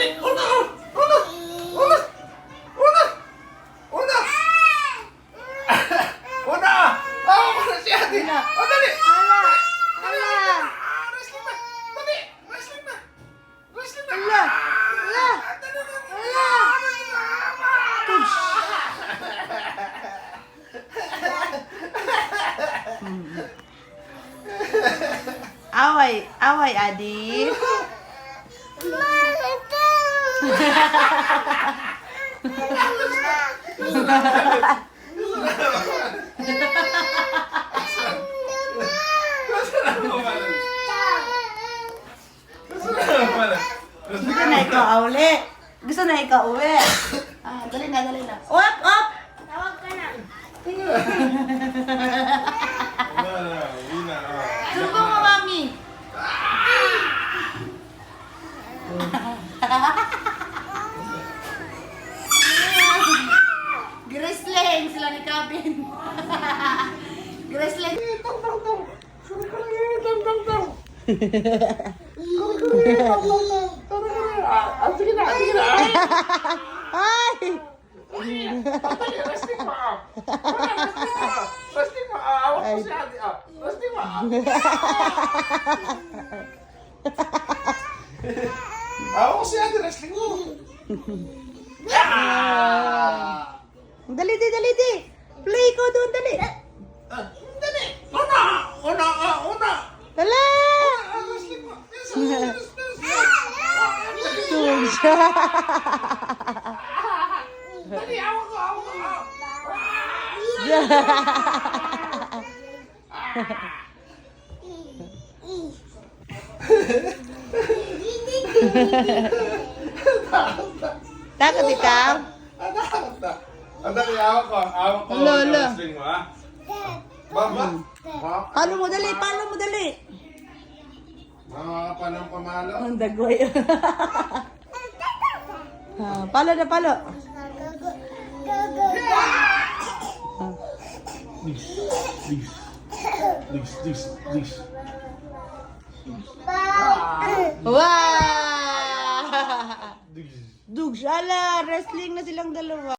Dali! Una! Una! Una! Una! Una! Una! Oh, una si ate! Oh, dali! Ala! Ala! Wrestling na! Dali! Wrestling na! Wrestling na! Ala! Ala! Dali, dali! Ala! Tush! Away! Away, Adi! Gusto na ikaw uli. Gusto na ikaw uwi. Ah, dali na, dali na. Up, up! Tawag ka na. Sumbong mo, mami. Grisling sila ni Kabin. Grisling. Sige na, sige na. Ay! Wrestling pa. Wrestling pa. Awak ko si ate. Wrestling pa. Awak ko si ate. Wrestling mo. Dali, di, dali, di. Play ko doon, dali. Dali. Una. Una. Una. Dala! Wrestling mo. Tush! Dali. Awak ko. Awak ko. Takot ikaw? Ang dali. Awak ko. Awak ko. Lolo. Wrestling mo, ha? Baba. Palo mo, dali, palo mo, dali. Mga kapanang pamalo. Ang dagoy. Ah, palo na, palo. This. Wow! Dugs, ala, wrestling na silang dalawa.